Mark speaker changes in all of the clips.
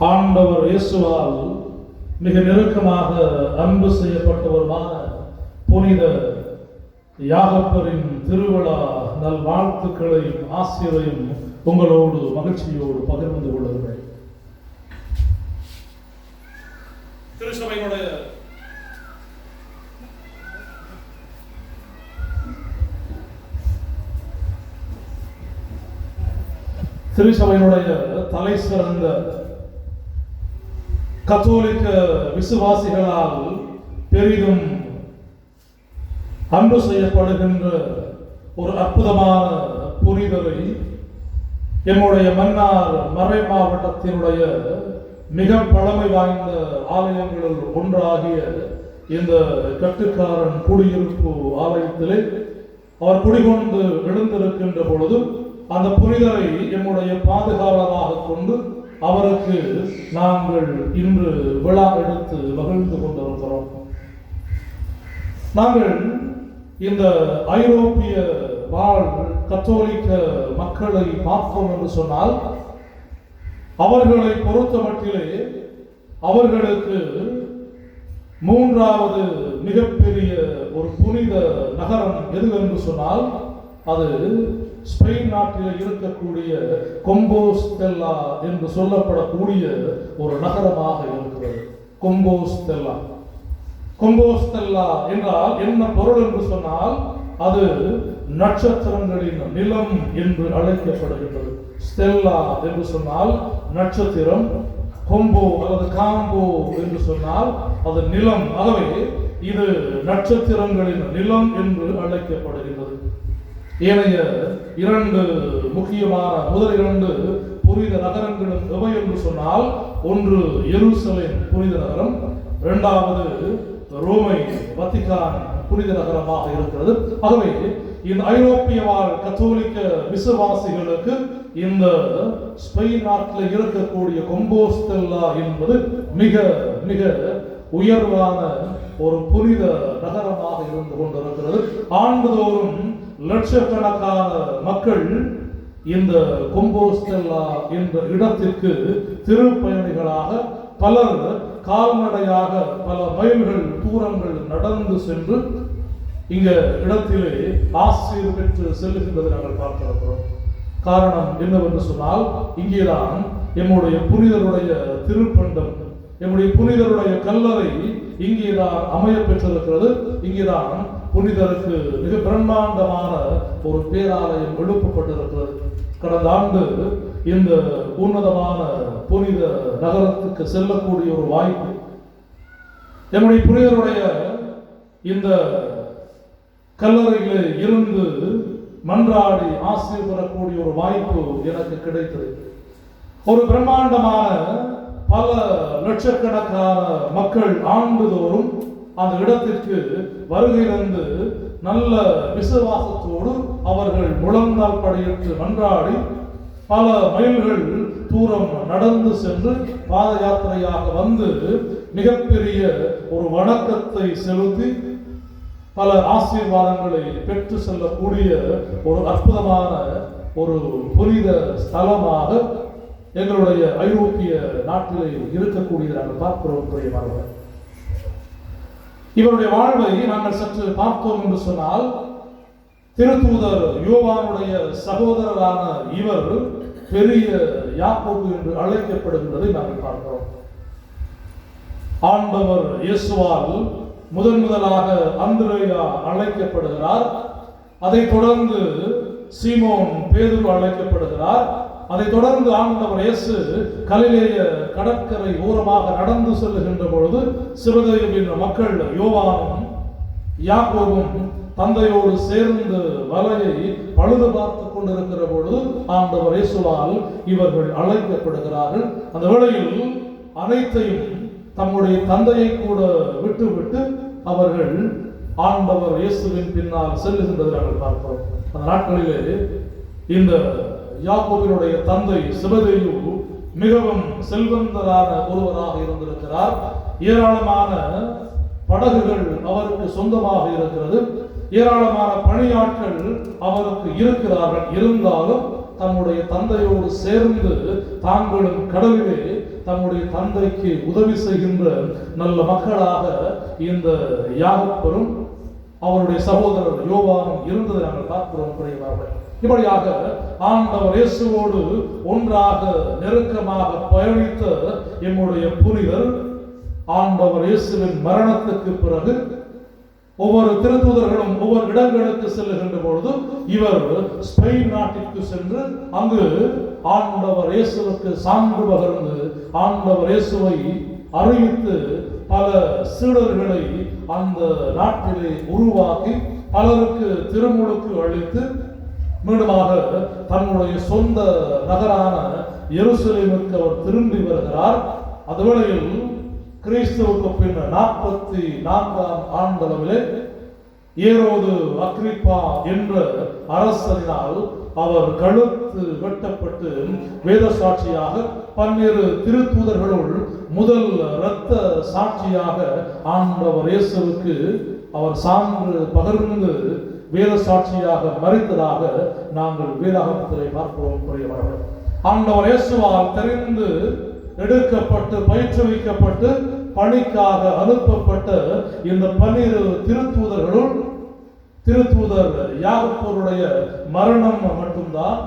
Speaker 1: ஆண்டவர் இயேசுவால் மிக நெருக்கமாக அன்பு செய்யப்பட்டவருமான புனித யாகப்பரின் திருவிழா நல் வாழ்த்துக்களையும் ஆசிரியரையும் உங்களோடு மகிழ்ச்சியோடு பகிர்ந்து கொள்கிறேன். திருச்சபையினுடைய தலை சிறந்த கத்தோலிக்க விசுவாசிகளால் பெரிதும் அன்பு செய்யப்படுகின்ற ஒரு அற்புதமான புனிதரை எம்முடைய மன்னார் மறை மாவட்டத்தினுடைய மிக பழமை வாய்ந்த ஆலயங்களில் ஒன்றாகிய இந்த கட்டுக்காரன் குடியிருப்பு ஆலயத்திலே அவர் குடிகொண்டு எழுந்திருக்கின்ற பொழுது அந்த புனிதரை எம்முடைய பாதுகாவலராக கொண்டு அவருக்கு நாங்கள் இன்று விழா எடுத்து மகிழ்ந்து கொண்டிருக்கிறோம். நாங்கள் இந்த ஐரோப்பிய வாழ் கத்தோலிக்க மக்களை பார்த்தோம் என்று சொன்னால் அவர்களை பொறுத்த மட்டிலே அவர்களுக்கு மூன்றாவது மிகப்பெரிய ஒரு புனித நகரம் எது என்று சொன்னால் அது ஸ்பெயின் நாட்டில் இருக்கக்கூடிய கொம்போஸ்டெல்லா என்று சொல்லப்படக்கூடிய ஒரு நகரமாக இருக்கிறது. கொம்போஸ்டெல்லா என்றால் என்ன பொருள் என்று சொன்னால் அது நட்சத்திரங்களின் நிலம் என்று அழைக்கப்படுகின்றது. ஸ்டெல்லா என்று சொன்னால் நட்சத்திரம், கொம்போ அல்லது காம்போ என்று சொன்னால் அது நிலம். ஆகவே இது நட்சத்திரங்களின் நிலம் என்று அழைக்கப்படுகின்றது. ஏனைய இரண்டு முக்கியமான முதல் இரண்டு புனித நகரங்களும் எவை என்று சொன்னால் ஒன்று எருசலேம் புனித நகரம், இரண்டாவது ரோமை வத்திக்கான் புனித நகரமாக இருக்கிறது. ஆகவே இந்த ஐரோப்பிய வாழ் கத்தோலிக்க விசுவாசிகளுக்கு இந்த ஸ்பெயின் நாட்டில் இருக்கக்கூடிய கொம்போஸ்டெல்லா என்பது மிக மிக உயர்வான ஒரு புனித நகரமாக இருந்து கொண்டிருக்கிறது. ஆண்டுதோறும் லட்சக்கணக்கான மக்கள் இந்த கொம்போஸ்டெல்லா என்ற இடத்திற்கு திருப்பயணிகளாக பலர் கால்நடையாக பல மைல்கள் தூரங்கள் நடந்து சென்று இங்க இடத்திலே ஆசீர் பெற்று செல்லுகின்றதை நாங்கள் பார்க்கிறோம். காரணம் என்னவென்று சொன்னால் இங்கேதான் எம்முடைய புனிதருடைய திருப்பண்டம், எம்முடைய புனிதருடைய கல்லறை இங்கேதான் அமைய பெற்றிருக்கிறது. இங்கேதான் புனிதருக்கு மிக பிரம்மாண்டமான ஒரு பேராலயம் எழுப்பப்பட்டிருக்கிறது. கடந்த ஆண்டு இந்த உன்னதமான புனித நகரத்துக்கு செல்லக்கூடிய ஒரு வாய்ப்பு நம்முடைய புனிதருடைய இந்த கல்லறையில் இருந்து மன்றாடி ஆசீர் பெறக்கூடிய ஒரு வாய்ப்பு எனக்கு கிடைத்தது. ஒரு பிரம்மாண்டமான பல லட்சக்கணக்கான மக்கள் ஆண்டுதோறும் அந்த இடத்திற்கு வருகை தந்து நல்ல விசுவாசத்தோடு அவர்கள் முழங்கால் படியிட்டு மன்றாடி பல மைல்கள் தூரம் நடந்து சென்று பாத யாத்திரையாக வந்து மிகப்பெரிய ஒரு வணக்கத்தை செலுத்தி பல ஆசீர்வாதங்களை பெற்று செல்லக்கூடிய ஒரு அற்புதமான ஒரு புனித ஸ்தலமாக எங்களுடைய ஐரோப்பிய நாட்டிலே இருக்கக்கூடியதை நாங்கள் பார்க்கிறோம். பிரியமானவர்களே, இவருடைய வாழ்வை நாங்கள் சற்று பார்த்தோம் என்று சொன்னால் திருத்தூதர் யோவானுடைய சகோதரரான இவர் பெரிய யாக்கோபு என்று அழைக்கப்படுகின்றதை நாங்கள் பார்க்கிறோம். ஆண்டவர் இயேசுவால் முதலாக அந்திரேயா அழைக்கப்படுகிறார். அதைத் தொடர்ந்து சீமோன் பேதுரு அழைக்கப்படுகிறார். அதைத் தொடர்ந்து ஆண்டவர் இயேசு கலிலேய கடற்கரை ஓரமாக நடந்து செல்லுகின்ற பொழுது சிவதேவின் மக்கள் யோவானும் யாக்கோபும் தந்தையோடு சேர்ந்து வலையை பழுது பார்த்து கொண்டிருக்கிற பொழுது ஆண்டவர் இயேசுவால் இவர்கள் அழைக்கப்படுகிறார்கள். அந்த வேளையில் அனைத்தையும் தம்முடைய தந்தையை கூட விட்டு அவர்கள் ஆண்டவர் இயேசுவின் பின்னால் செல்லுகின்றதை நாங்கள் பார்க்கிறோம். அந்த நாட்களிலே இந்த யாக்கோபினுடைய தந்தை செபதேயு மிகவும் செல்வந்தரான ஒருவராக இருந்திருக்கிறார். ஏராளமான படகுகள் அவருக்கு சொந்தமாக இருக்கிறது. ஏராளமான பணியாட்கள் அவருக்கு இருக்கிறார்கள். இருந்தாலும் தன்னுடைய தந்தையோடு சேர்ந்து தாங்களும் கடலிலே தம்முடைய தந்தைக்கு உதவி செய்கின்ற நல்ல மக்களாக இந்த யாகப்பரும் அவருடைய சகோதரர் யோவானும் இருந்ததை நாங்கள் பார்க்கிறோம். புரிகிறார்கள். இப்படியாக ஆண்டவர் இயேசுவோடு ஒன்றாக நெருக்கமாக பயணித்த எம்முடைய புனிதர் ஆண்டவர் இயேசுவின் மரணத்துக்கு பிறகு ஒவ்வொரு திருத்தூதர்களும் ஒவ்வொரு இடங்களுக்கு செல்லுகின்ற பொழுது இவர் ஸ்பெயின் நாட்டிற்கு சென்று அங்கு ஆண்டவர் இயேசுவுக்கு சான்று பகர்ந்து ஆண்டவர் இயேசுவை அறிவித்து பல சீடர்களை அந்த நாட்டிலே உருவாக்கி பலருக்கு திருமுழுக்கு அளித்து மீண்டுமாக தன்னுடைய சொந்த நகரான எருசலேமுக்கு அவர் திரும்பி வருகிறார். அதுவேளையில் கிறிஸ்துவுக்கு பின் 44ஆம் ஆண்டளவிலே ஏரோது அக்ரிப்பா என்ற அரசரினால் அவர் கழுத்து வெட்டப்பட்டு வேத சாட்சியாக 12 திருத்தூதர்களுள் முதல் இரத்த சாட்சியாக ஆண்டவர் இயேசுவுக்கு அவர் சான்று பகிர்ந்து வேத சாட்சியாக மரித்ததாக நாங்கள் வேதாகமத்திலே பார்க்கிறோம். ஆண்டவர் இயேசுவால் தெரிந்து எடுக்கப்பட்டு பயிற்றுவிக்கப்பட்டு பணிக்காக அனுப்பப்பட்ட இந்த 12 திருத்தூதர்களுள் திருத்தூதர் யாகப்பருடைய மரணம் மட்டும்தான்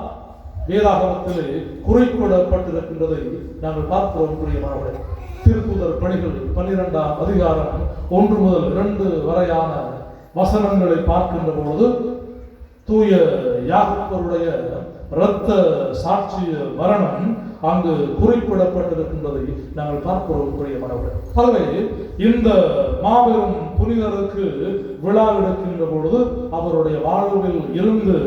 Speaker 1: வேதாகமத்திலே குறிப்பிடப்பட்டிருக்கின்றதை நாங்கள் பார்க்கிறோம். பிரியமானவர்களே, திருத்தூதர் பணிகள் 12ஆம் அதிகாரம் 1 முதல் 2 வரையான வசனங்களை பார்க்கின்ற பொழுது தூய யாகப்பருடைய இரத்த சாட்சிய மரணம் அங்கு குறிப்பிடப்பட்டிருக்கின்றதை நாங்கள் பார்க்கிறோம். பிரியமானவர்களே, ஆகவே இந்த மாபெரும் புனிதருக்கு விழா எடுக்கின்ற பொழுது அவருடைய வாழ்வில் இருந்து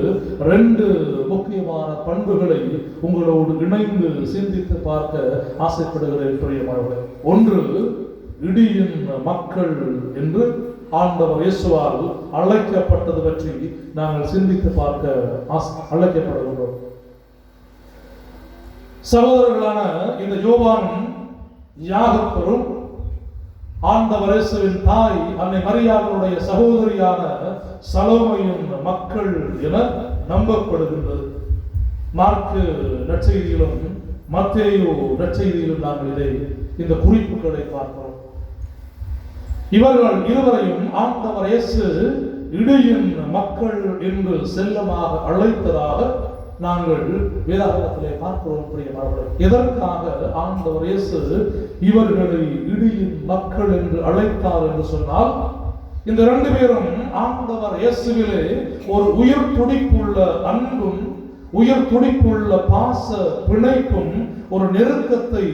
Speaker 1: 2 முக்கியமான பண்புகளை உங்களோடு இணைந்து சிந்தித்து பார்க்க ஆசைப்படுகிறேன். பிரியமானவர்களே, ஒன்று இடியின் மக்கள் என்று ஆண்டவர் இயேசுவால் அழைக்கப்பட்டது பற்றி நாங்கள் சிந்தித்து பார்க்க அழைக்கப்படுகின்றோம். சகோதரர்களான இந்த யோவானும் யாகப்பரும் ஆண்டவர் இயேசுவின் தாய் அன்னை மரியாளுடைய சகோதரியான சலோமையின் மக்கள் என நம்பப்படுகின்றது. மார்க்கு நற்செய்தியிலும் மத்தேயு நற்செய்தியிலும் நாங்கள் இந்த குறிப்புகளை பார்க்கிறோம். இவர்கள் இருவரையும் ஆண்டவர் இயேசு இடியின் மக்கள் என்று செல்லமாக அழைத்ததாக நாங்கள் வேதாகமத்திலே பார்க்கிறோம். பிரியமானவர்களே, எதற்காக ஆண்டவர் இயேசு இவர்களை இடியின் மக்கள் என்று அழைத்தார் என்று சொன்னால், இந்த 2 பேரும் ஆண்டவர் இயேசுவிலே ஒரு உயிர் துடிப்புள்ள அன்பும் உயிர் துடிப்புள்ள பாச பிணைப்பும் ஒரு நெருக்கத்தை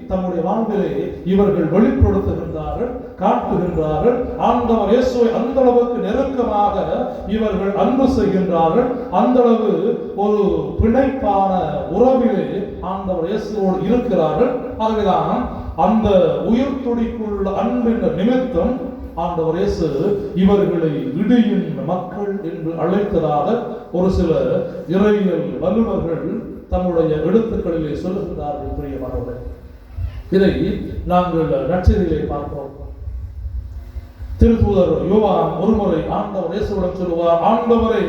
Speaker 1: தம்முடைய வாழ்விலே இவர்கள் வெளிப்படுத்துகின்றார்கள், காட்டுகின்றார்கள். ஆண்டவர் இயேசுவை அந்த அளவுக்கு நெருக்கமாக இவர்கள் அன்பு செய்கின்றார்கள். அந்த அளவு ஒரு பிணைப்பான உறவிலே ஆண்டவர் இயேசுவோடு இருக்கிறார்கள். ஆகவேதான் அந்த உயிர் துடிப்புள்ள அன்பின் நிமித்தம் ஆண்டவர் இயேசு இவர்களை இடியின் மக்கள் என்று அழைத்ததாக ஒரு சில இறையியல் வல்லுநர்கள் தம்முடைய எழுத்துக்களிலே சொல்லுகிறார்கள். பிரியமானவர்களே, இதை நாங்கள் நற்செய்தியிலே பார்க்கிறோம். திருத்தூதர் யோவான் ஒருமுறை ஆண்டவர் இயேசுவிடம் சொல்லுவார், ஆண்டவரே,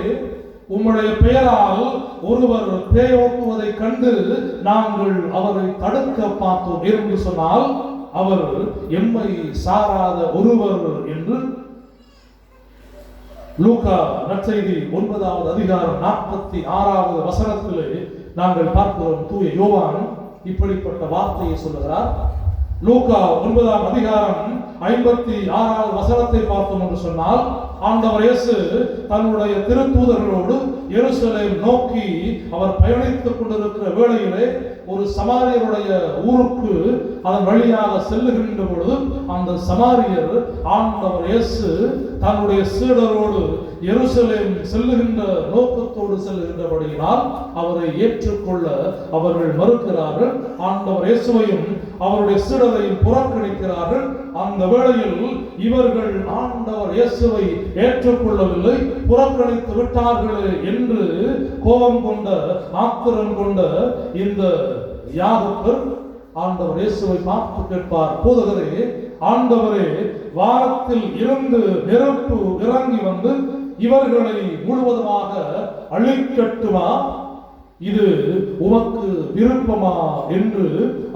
Speaker 1: உம்முடைய பெயரால் ஒருவர் பேயோட்டுவதை கண்டு நாங்கள் அவரை தடுக்க பார்த்தோம் என்று சொன்னால் அவர் எம்மை சாராத ஒருவர் என்று லூக்கா நற்செய்தி 9ஆம் அதிகாரம் 46வது வசனத்திலே நாங்கள் பார்க்கிறோம். தூய யோவான் இப்படிப்பட்ட வார்த்தையை சொல்லுகிறார். லூக்கா 9ஆம் அதிகாரம் 56வது வசனத்தை பார்த்தோம் என்று சொன்னால், ஆண்டவர் இயேசு தன்னுடைய திருத்தூதர்களோடு எருசலேம் நோக்கி அவர் பயணித்துக் கொண்டிருக்கிற வேளையிலே ஒரு சமாரியருடைய ஊருக்கு அதன் வழியாக செல்லுகின்ற பொழுது அந்த சமாரியர் ஆண்டவர் இயேசு தன்னுடைய சீடரோடு எருசலேம் செல்லுகின்ற நோக்கத்தோடு செல்லுகின்றபடியினால் அவரை ஏற்றுக்கொள்ள அவர்கள் மறுக்கிறார்கள். ஆண்டவர் இயேசுவையும் அவருடைய சீடரையும் புறக்கணிக்கிறார்கள். அந்த வேளையில் இவர்கள் ஆண்டவர் இயேசுவை ஏற்றுக்கொள்ளவில்லை, புறக்கணித்து விட்டார்களே என்று கோபம் கொண்ட ஆத்திரம் கொண்ட இந்த யாகப்பர் ஆண்டவர் இயேசுவை பார்த்து கேட்பார், போதகரே, ஆண்டவரே, வானத்தில் இருந்து நெருப்பு இறங்கி வந்து இவர்களை முழுவதுமாக அழிக்கட்டுமா? இது உமக்கு விருப்பமா என்று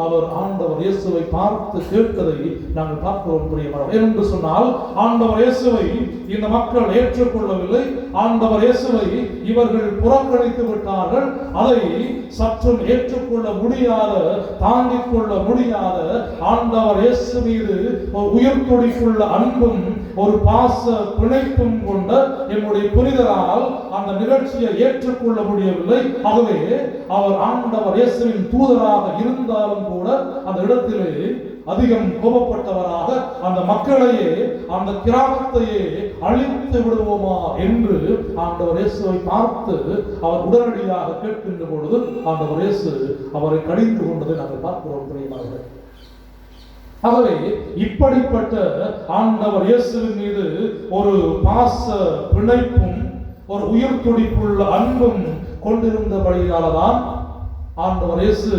Speaker 1: அவர் ஆண்டவர் இயேசுவை பார்த்து கேட்டதை நாங்கள் பார்க்கிறோம் பிரியமானவர்களே. என்று சொன்னால் ஆண்டவர் இயேசுவை இந்த மக்கள் ஏற்றுக்கொள்ளவில்லை, ஆண்டவர் இயேசுவை இவர்கள் புறக்கணித்து விட்டார்கள். அதை சற்றும் ஏற்றுக்கொள்ள முடியாத, தாங்கிக் கொள்ள முடியாத ஆண்டவர் இயேசு மீது ஒரு உயிர் துடிப்புள்ள அன்பும் ஒரு பாச பிணைப்பும் கொண்ட என்னுடைய புனிதரால் அந்த நிகழ்ச்சியை ஏற்றுக்கொள்ள முடியவில்லை. ஆகவே அவர் ஆண்டவர் இயேசுவின் தூதராக இருந்தாலும் கூட அந்த இடத்திலே அதிகம் கோபப்பட்டவராக அந்த மக்களையே, அந்த கிராமத்தையே அழித்து விடுவோமா என்று ஆண்டவர் இயேசுவை பார்த்து அவர் உடனடியாக கேட்கின்ற பொழுது ஆண்டவர் இயேசு அவரை கடிந்து கொண்டதை நாங்கள் பார்க்கிறோம் பிரியமானவர்களே. ஆகவே இப்படிப்பட்ட ஆண்டவர் இயேசுவின் மீது ஒரு பாச பிணைப்பும் ஒரு உயிர் துடிப்புள்ள அன்பும் கொண்டிருந்தபடியால்தான் ஆண்டவர் இயேசு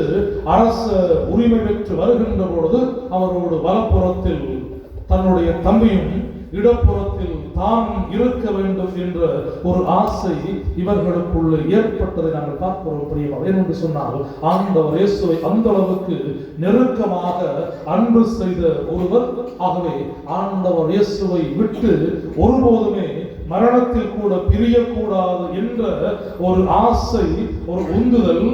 Speaker 1: அரச உரிமை பெற்று வருகின்ற பொழுது அவரோடு வலப்புறத்தில் தன்னுடைய தம்பியும் இடப்புறத்தில் தானும் இருக்க வேண்டும் என்ற ஒரு ஆசை இவர்களுக்குள்ள ஏற்பட்டதை நாங்கள் பார்க்கிறோம் பிரியமானவர்களே. என்று சொன்னால் ஆண்டவர் இயேசுவை அந்த அளவுக்கு நெருக்கமாக அன்பு செய்த ஒருவர். ஆகவே ஆண்டவர் இயேசுவை விட்டு ஒருபோதுமே மரணத்தில் கூட பிரியக்கூடாது என்ற ஒரு ஆசை, ஒரு உந்துதல்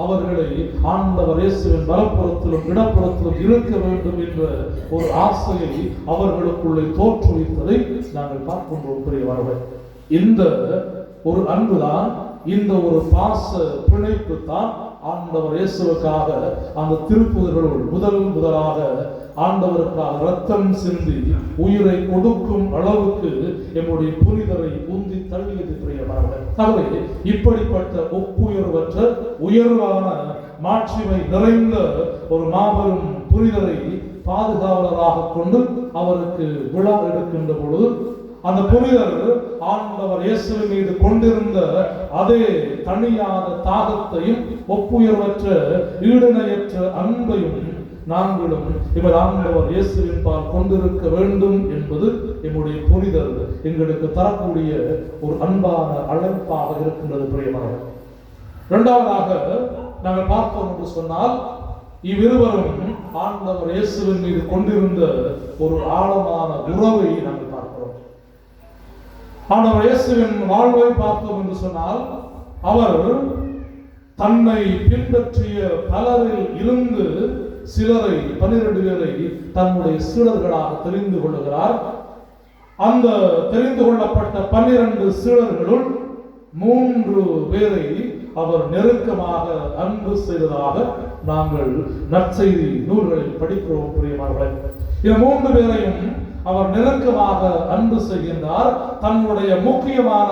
Speaker 1: அவர்களை ஆண்டவர் இயேசுவின் வலப்புறத்திலும் இடப்புறத்திலும் இருக்க வேண்டும் என்ற ஒரு ஆசையை அவர்களுக்குள்ளே தோற்றுவித்ததை நாங்கள் பார்க்கின்றோம் பிரியமானவர்களே. இந்த ஒரு அன்புதான், இந்த ஒரு பாச பிணைப்பு தான் ஆண்டவர் இயேசுவுக்காக அந்த திருப்புதர்களுள் முதலாக ஆண்டவருக்காக ரத்தம் சிந்தி உயிரை கொடுக்கும் அளவுக்கு என்னுடைய புனிதரை உந்தி தள்ளியது பிரியமானவர்களே. ஆகவே இப்படிப்பட்ட ஒப்புயர்வற்ற உயர்வான மாட்சிமை நிறைந்த ஒரு மாபெரும் புனிதரை பாதுகாவலராக கொண்டு அவருக்கு விழா எடுக்கின்ற பொழுது அந்த புனிதர் ஆண்டவர் இயேசுவின் மீது கொண்டிருந்த அதே தனியாத தாகத்தையும் ஒப்புயர்வற்ற ஈடுணையற்ற அன்பையும் நாங்களும் இவர் ஆண்டவர் இயேசுவின் பால் கொண்டிருக்க வேண்டும் என்பது என்னுடைய புனிதர் எங்களுக்கு தரக்கூடிய ஒரு அன்பான அழைப்பாக இருக்கின்றது பிரியமானவர்களே. இரண்டாவதாக நாங்கள் பார்ப்போம் என்று சொன்னால் இவ்விருவரும் ஆண்டவர் இயேசுவின் மீது கொண்டிருந்த ஒரு ஆழமான உறவை நாங்கள் பார்க்கிறோம். ஆண்டவர் இயேசுவின் வாழ்வை பார்த்தோம் என்று சொன்னால் அவர் தன்னை பின்பற்றிய பலரில் இருந்து சிலரை 12 பேரை தன்னுடைய சீடர்களாக தெரிந்து கொள்ளுகிறார். அந்த தெரிந்து கொள்ளப்பட்ட 12 சீடர்களுள் 3 பேரை அவர் நெருக்கமாக அன்பு செய்ததாக நாங்கள் நற்செய்தி நூல்களில் படிக்கிறோம் பிரியமானவர்களே. இந்த 3 பேரையும் அவர் நெருக்கமாக அன்பு செய்கின்றார். தன்னுடைய முக்கியமான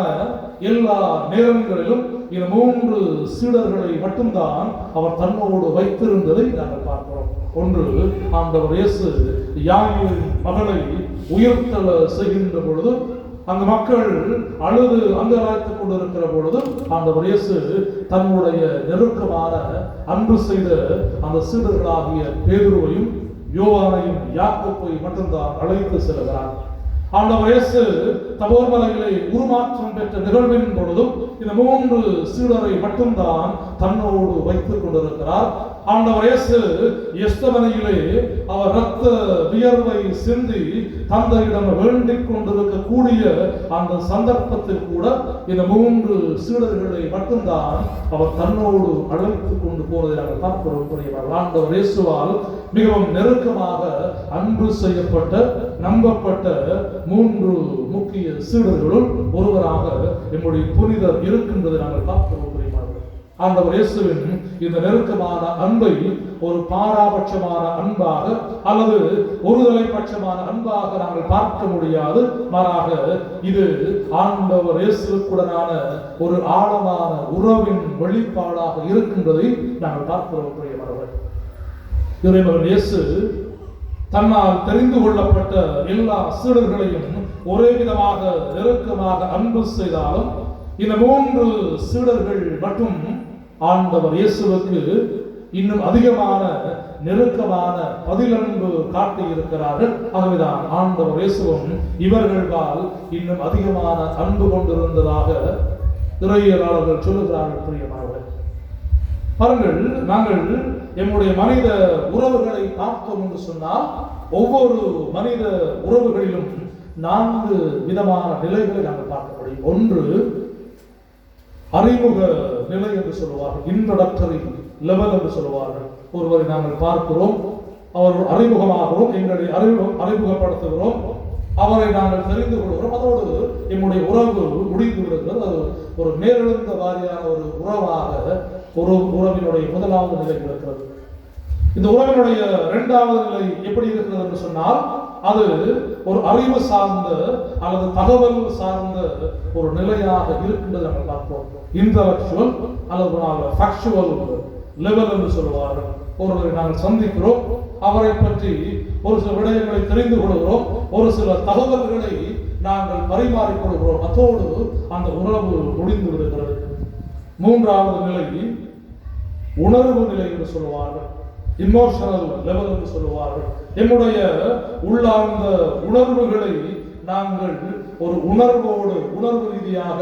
Speaker 1: எல்லா நேரங்களிலும் இந்த 3 சீடர்களை மட்டும்தான் அவர் தன்னோடு வைத்திருந்ததை நாங்கள் பார்க்கிறோம். ஒன்று, ஆண்டவர் இயேசு யாயிரின் மகளை உயிர்த்தல செய்கின்ற பொழுது அந்த மக்கள் அழுது அங்கலாய்த்துக் கொண்டிருக்கிற பொழுது ஆண்டவர் இயேசு தன்னுடைய நெருக்கமான அன்பு செய்த அந்த சீடர்களாகிய பேதுருவையும் யோவானையும் யாக்கோப்பையும் மட்டும்தான் அழைத்து செல்கிறார். ஆண்டவர் இயேசு தபோர் மலையிலே உருமாற்றம் பெற்ற நிகழ்வின் பொழுதும் இந்த 3 சீடரை மட்டும்தான் தன்னோடு வைத்துக் கொண்டிருக்கிறார். ஆண்டவர் இயேசு எஸ்தமனையிலே அவர் இரத்த வியர்வை சிந்தி தந்தையிடம் வேண்டிக் கொண்டிருக்கக்கூடிய அந்த சந்தர்ப்பத்தில் கூட இந்த 3 சீடர்களை மட்டும்தான் அவர் தன்னோடு அழைத்துக் கொண்டு போவதை நாங்கள் பார்க்கிறோம். ஆண்டவர் இயேசுவால் மிகவும் நெருக்கமாக அன்பு செய்யப்பட்ட நம்பப்பட்ட 3 முக்கிய சீடர்களுள் ஒருவராக நம்முடைய புனிதர் இருக்கின்றதை நாங்கள் பார்க்கிறோம். ஆண்டவர் இயேசுவின் இந்த நெருக்கமான அன்பை ஒரு பாராபட்சமான அன்பாக அல்லது ஒருதலை பட்சமான அன்பாக நாங்கள் பார்க்க முடியாது. மாறாக இது ஆண்டவர் இயேசுவுடனான ஒரு ஆழமான உறவின் வெளிப்பாடாக இருக்கின்றதை நாங்கள் பார்க்கிறோம். இறைமகன் இயேசு தன்னால் தெரிந்து கொள்ளப்பட்ட எல்லா சீடர்களையும் ஒரே விதமாக நெருக்கமாக அன்பு செய்தாலும் இந்த 3 சீடர்கள் மட்டும் ஆண்டவர் இயேசுவுக்கு இன்னும் அதிகமான நெருக்கமான பதிலன்பு காட்டி இருக்கிறார்கள். ஆகவேதான் ஆண்டவர் இயேசுவும் இவர்களால் இன்னும் அதிகமான அன்பு கொண்டிருந்ததாக இறையியலாளர்கள் சொல்லுகிறார்கள். பிரியமானவர்களே, பாருங்கள், நாங்கள் எம்முடைய மனித உறவுகளை பார்த்தோம் என்று சொன்னால் ஒவ்வொரு மனித உறவுகளிலும் 4 விதமான நிலைகளை நாங்கள் பார்க்க முடியும். ஒன்று அறிமுக நிலை என்று சொல்லுவார்கள், இன்ட்ரோடக்டரி லெவல் என்று சொல்லுவார்கள். ஒருவரை நாங்கள் பார்க்கிறோம், அவர் அறிமுகமாகிறோம், எங்களை அறிமுகப்படுத்துகிறோம், அவரை நாங்கள் தெரிந்து கொள்கிறோம், அதோடு எம்முடைய உறவு முடிந்து விடுகிறது. அது ஒரு மேலெழுந்த வாரியான ஒரு உறவாக ஒரு உறவினுடைய முதலாவது நிலை இருக்கிறது. இந்த உறவினுடைய 2வது நிலை எப்படி இருக்கிறது என்று சொன்னால் அது ஒரு அறிவு சார்ந்த அல்லது தகவல் சார்ந்த ஒரு நிலையாக இருக்கின்றது நம்ம பார்ப்போம். இன்டலெக்சுவல் அல்லது ஃபேக்சுவல் லெவல் என்று சொல்லுவார்கள். ஒருவரை நாங்கள் சந்திக்கிறோம், அவரை பற்றி ஒரு சில விடயங்களை தெரிந்து கொள்கிறோம், ஒரு சில தகவல்களை நாங்கள் பரிமாறிக்கொள்கிறோம், அதோடு அந்த உறவு முடிந்து விடுகிறது. 3வது நிலை உணர்வு நிலை என்று சொல்லுவார்கள், இமோஷனல் லெவல் என்று சொல்லுவார்கள். என்னுடைய உள்ளார்ந்த உணர்வுகளை நாங்கள் ஒரு உணர்வு ரீதியாக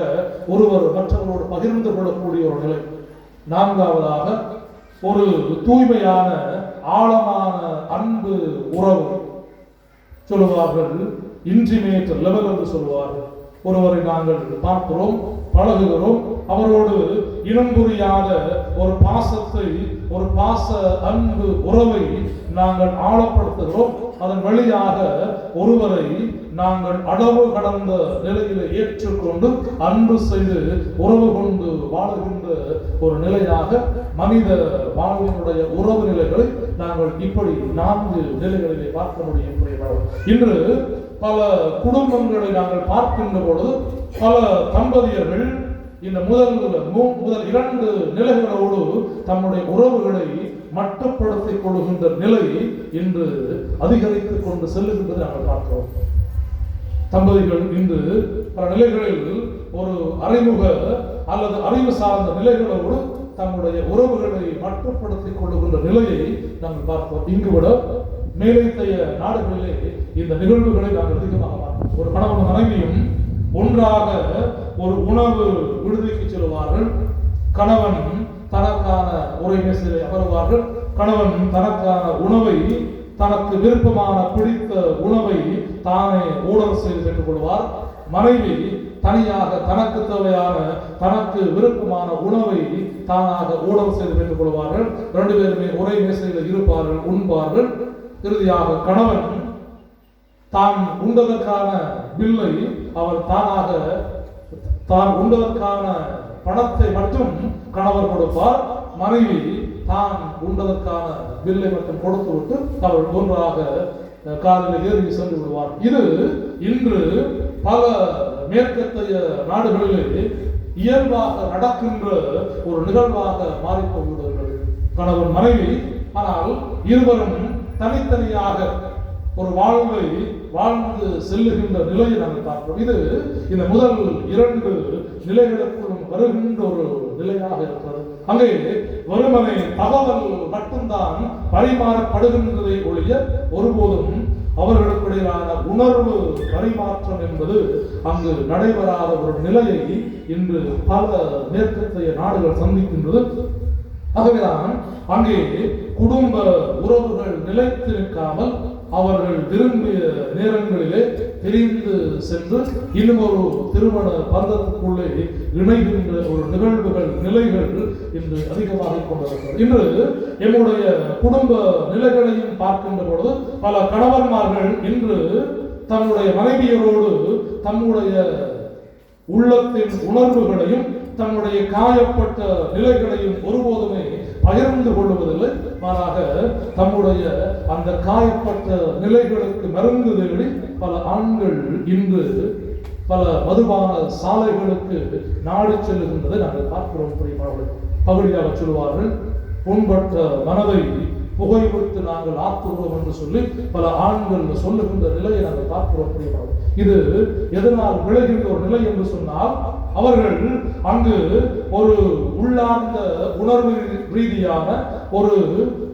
Speaker 1: ஒருவர் மற்றவரோடு பகிர்ந்து கொள்ளக்கூடிய ஒரு நிலை. 4வதாக ஒரு தூய்மையான ஆழமான அன்பு உறவு சொல்லுவார்கள், இன்டிமேட் லெவல் என்று சொல்லுவார்கள். ஒருவரை நாங்கள் பார்க்கிறோம், பழகுகிறோம், அவரோடு இனம் புரியாத ஒரு பாசத்தை, ஒரு பாச அன்பு உறவை நாங்கள் ஆழப்படுத்துகிறோம். அதன் வழியாக ஒருவரை நாங்கள் அளவு கடந்த நிலையில ஏற்றுக்கொண்டு அன்பு செய்து உறவு கொண்டு வாழுகின்ற ஒரு நிலையாக மனித வாழ்வினுடைய உறவு நிலைகளை நாங்கள் இப்படி 4 நிலைகளிலே பார்க்க முடியும். இன்று பல குடும்பங்களை நாங்கள் பார்க்கின்ற பொழுது பல தம்பதியர்கள் இந்த முதல் 2 நிலைகளோடு தம்முடைய உறவுகளை மட்டுப்படுத்திக் கொள்கின்ற நிலை இன்று அதிகரித்துக் கொண்டு செல்லுகின்றது நாங்கள் பார்க்கிறோம். தம்பதிகள் இன்று பல நிலைகளில் ஒரு அறிமுக அல்லது அறிவு சார்ந்த நிலைகளோடு தம்முடைய உறவுகளை மட்டுப்படுத்திக் கொள்ளுகின்ற நிலையை நாங்கள் பார்க்கிறோம். இங்கு விட மேலைத்தைய நாடுகளிலே இந்த நிகழ்வுகளை நாங்கள் அதிகமாக பார்க்கிறோம். ஒரு கணவன் மனைவியும் ஒன்றாக ஒரு உணவு விடுதிக்கு செல்வார்கள். கணவன் தனக்கான உரை மேசையில் அமர்வார்கள். கணவன் தனக்கான உணவை, தனக்கு விருப்பமான பிடித்த உணவை தானே ஆர்டர் செய்து பெற்றுக் கொள்வார். மனைவி தனியாக தனக்கு தேவையான, தனக்கு விருப்பமான உணவை தானாக ஆர்டர் செய்து பெற்றுக் கொள்வார்கள். 2 பேருமே ஒரே மேசையில் இருப்பார்கள், உண்பார்கள். இறுதியாக கணவன் தான் உண்டதற்கான பில்லை அவர் தானாக, தான் உண்டதற்கான பணத்தை மட்டும் கணவர் கொடுப்பார். மனைவி தான் உண்டதற்கான பில்லை மட்டும் கொடுத்து விட்டு அவர்கள் ஒன்றாக காரில் ஏறி சென்று விடுவார். இது இன்று பல மேற்கத்தைய நாடுகளிலே இயல்பாக நடக்கின்ற ஒரு நிகழ்வாக மாறிப்போகிறது. கணவன் மனைவி, ஆனால் இருவரும் தனித்தனியாக ஒரு வாழ்வை வாழ்ந்து செல்லுகின்ற நிலையை நாங்கள் பார்க்கிறோம். இது இந்த முதல் 2 நிலைகளுக்குள்ளும் வருகின்ற ஒரு நிலையாக இருக்கிறது. அங்கே வெறுமனே தகவல் மட்டும்தான் பரிமாறப்படுகின்றதை ஒழிய ஒருபோதும் அவர்களுக்கிடையிலான உணர்வு பரிமாற்றம் என்பது அங்கு நடைபெறாத ஒரு நிலையை இன்று பல மேற்கத்தைய நாடுகள் சந்திக்கின்றது. ஆகவேதான் அங்கே குடும்ப உறவுகள் நிலைத்து நிற்காமல் அவர்கள் விரும்பிய நேரங்களிலே பிரிந்து சென்று இன்னும் ஒரு திருமண பந்தத்துக்குள்ளே இணைகின்ற ஒரு நிகழ்வுகள், நிலைகள் இன்று அதிகமாக கொண்டிருக்கிறது. இன்று என்னுடைய குடும்ப நிலைகளையும் பார்க்கின்ற பொழுது பல கணவன்மார்கள் இன்று தன்னுடைய மனைவியரோடு தன்னுடைய உள்ளத்தின் உணர்வுகளையும் தன்னுடைய காயப்பட்ட நிலைகளையும் ஒருபோதுமே பகிர்ந்து கொள்வதில்லை. மாறாக தம்முடைய அந்த காயப்பட்ட நிலைகளுக்கு மருந்து தேடி பல ஆண்கள் இன்று பல மதுபான சாலைகளுக்கு நாடு செல்லுகின்றதை நாங்கள் பார்க்கிறோம். பகுதியாக சொல்வார்கள், புண்பட்ட மனதை புகைவிட்டு நாங்கள் ஆத்துகிறோம் என்று சொல்லி பல ஆண்கள் சொல்லுகின்ற நிலையை நாங்கள் பார்க்கிறோம். இது எதனால் விளைகின்ற ஒரு நிலை என்று சொன்னால், அவர்கள் அங்கு ஒரு உள்ளார்ந்த உணர்வு ரீதியான ஒரு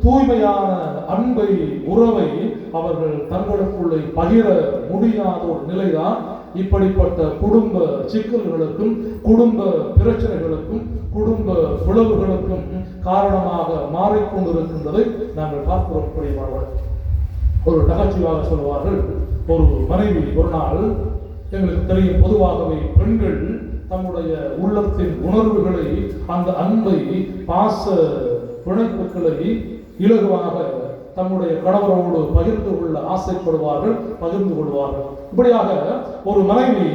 Speaker 1: தூய்மையான அன்பை, உறவை அவர்கள் தங்களுக்குள்ளே பகிர முடியாத ஒரு நிலைதான் இப்படிப்பட்ட குடும்ப சிக்கல்களுக்கும், குடும்ப பிரச்சனைகளுக்கும், குடும்ப பிளவுகளுக்கும் காரணமாக மாறிக்கொண்டிருக்கின்றதை நாங்கள் பார்க்கிறோம். ஒரு நகைச்சுவாக சொல்வார்கள், ஒரு மனைவி ஒரு நாள், எங்களுக்கு தெரியும் பொதுவாகவே பெண்கள் தம்முடைய உள்ளத்தின் உணர்வுகளை, அந்த அன்பை, பாச பிணைப்புகளை இலகுவாக தம்முடைய கணவரோடு பகிர்ந்து கொள்ள ஆசைப்படுவார்கள், பகிர்ந்து கொள்வார்கள். இப்படியாக ஒரு மனைவி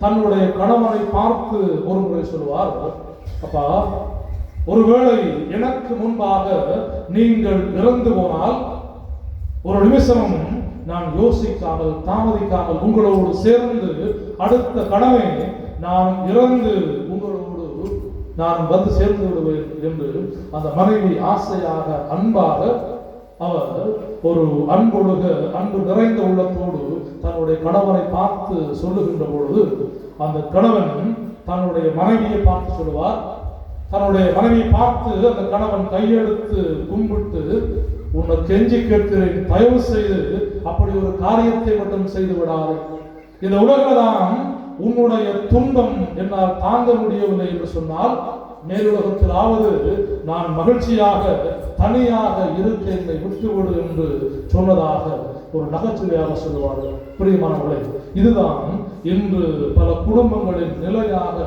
Speaker 1: தன்னுடைய கணவனை பார்த்து ஒரு முறை சொல்வார், அப்பா, ஒருவேளை எனக்கு முன்பாக நீங்கள் இறந்து போனால் ஒரு நிமிஷமும் நான் யோசிக்காமல் தாமதிக்காமல் உங்களோடு சேர்ந்து அடுத்த கடமை நான் இறந்து உங்களோடு நான் வந்து சேர்ந்து விடுவேன் என்று அந்த மனைவி ஆசையாக அன்பாக அவர் ஒரு அன்பு நிறைந்த உள்ளத்தோடு தன்னுடைய கணவனை பார்த்து சொல்லுகின்ற பொழுது, அந்த கணவன் தன்னுடைய மனைவியை பார்த்து சொல்லுவார். தன்னுடைய மனைவியை பார்த்து அந்த கணவன் கையெடுத்து கும்பிட்டு, உன்னை கெஞ்சி கேட்கிறேன், தயவு செய்து அப்படி ஒரு காரியத்தை மட்டும் செய்து விடாது. இந்த உலகில்தான் உன்னுடைய துன்பம் என்னால் தாங்க முடியவில்லை என்று சொன்னால், மேலுலகத்திலாவது நான் மகிழ்ச்சியாக தனியாக இருக்க என்னை விட்டுவிடு என்று சொன்னதாக ஒரு நகைச்சுவையாக சொல்லுவார்கள். பிரியமானவர்களே, இதுதான் இன்று பல குடும்பங்களின் நிலையாக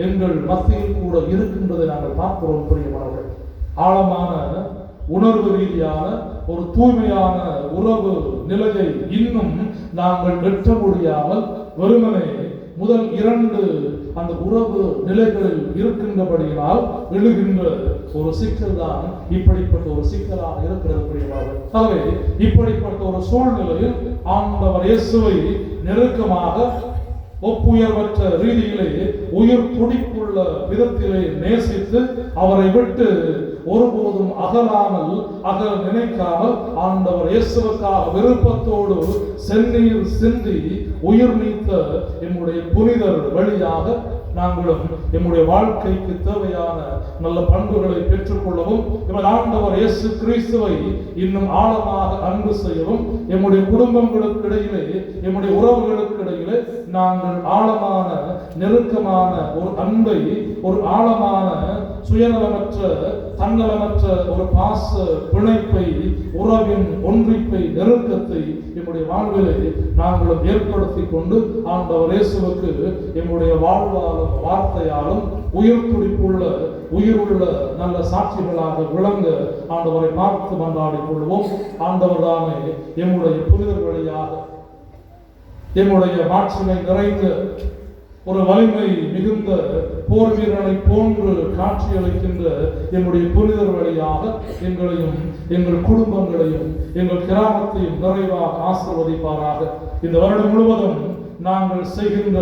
Speaker 1: எங்கள் மத்தியில் கூட இருக்கின்றதை நாங்கள் பார்க்கிறோம். பிரியமானவர்களே, ஆழமான உணர்வு ரீதியான ஒரு தூய்மையான உறவு நிலையை இன்னும் நாங்கள் எட்ட முடியாமல் வெறுமனே முதல் 2 அந்த உறவு நிலைகளில் இருக்கின்றபடியினால் எழுகின்ற ஒரு சிக்கல் தான் இப்படிப்பட்ட ஒரு சிக்கலாக இருக்கிறது. ஆகவே இப்படிப்பட்ட ஒரு சூழ்நிலையில் ஆண்டவர் இயேசுவை நெருக்கமாக ஒப்புயர்வற்ற ரீதியிலே உயிர் துடிப்புள்ள விதத்திலே நேசித்து அவரை விட்டு ஒருபோதும் அகல நினைக்காமல் ஆண்டவர் இயேசுவுக்காக விருப்பத்தோடு செந்நீர் சிந்தி உயிர் நீத்த எம்முடைய புனிதர் வழியாக நாங்களும் எம்முடைய வாழ்க்கைக்கு தேவையான நல்ல பண்புகளை பெற்றுக்கொள்ளவும், எமது ஆண்டவர் இயேசு கிறிஸ்துவை இன்னும் ஆழமாக அன்பு செய்யவும், எம்முடைய குடும்பங்களுக்கு இடையிலே, எம்முடைய உறவுகளுக்கு இடையிலே நாங்கள் ஆழமான நெருக்கமான ஒரு அன்பை, ஒரு ஆழமான சுயநலமற்ற தன்னலமற்ற ஒரு பாச பிணைப்பை, உறவின் ஒன்றிப்பை, நெருக்கத்தை எம்முடைய வாழ்விலே நாங்களும் ஏற்படுத்தி கொண்டு ஆண்டவர் இயேசுவுக்கு எம்முடைய வாழ்வாலும் வார்த்தையாலும் உயிர் துடிப்புள்ள உயிருள்ள நல்ல சாட்சிகளாக விளங்க ஆண்டவரை பார்த்து மன்றாடிக் கொள்வோம். ஆண்டவர் தானே எம்முடைய புனிதர் வழியாக எம்முடைய மாட்சிமை நிறைந்த ஒரு வலிமை மிகுந்த போர் வீரனை போன்று காட்சியளிக்கின்ற என்னுடைய புனிதர் வழியாக எங்களையும் எங்கள் குடும்பங்களையும் எங்கள் கிராமத்தையும் நிறைவாக ஆசீர்வதிப்பாராக. இந்த வருடம் முழுவதும் நாங்கள் செய்கின்ற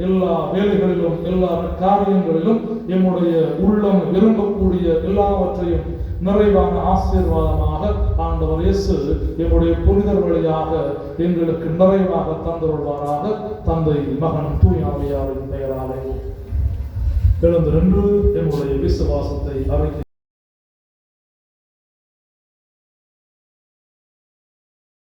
Speaker 1: எல்லா வேலைகளிலும் எல்லா காரியங்களிலும் எம்முடைய உள்ளம் விரும்பக்கூடிய எல்லாவற்றையும் நிறைவான ஆசீர்வாதமாக ஆண்டவர் இயேசு எம்முடைய புனிதர் வழியாக எங்களுக்கு நிறைவாக தந்தருள்வாராக. தந்தை, மகன், தூய ஆவியாரின் பெயராலே எழுந்து நின்று எம்முடைய விசுவாசத்தை அறிக்கை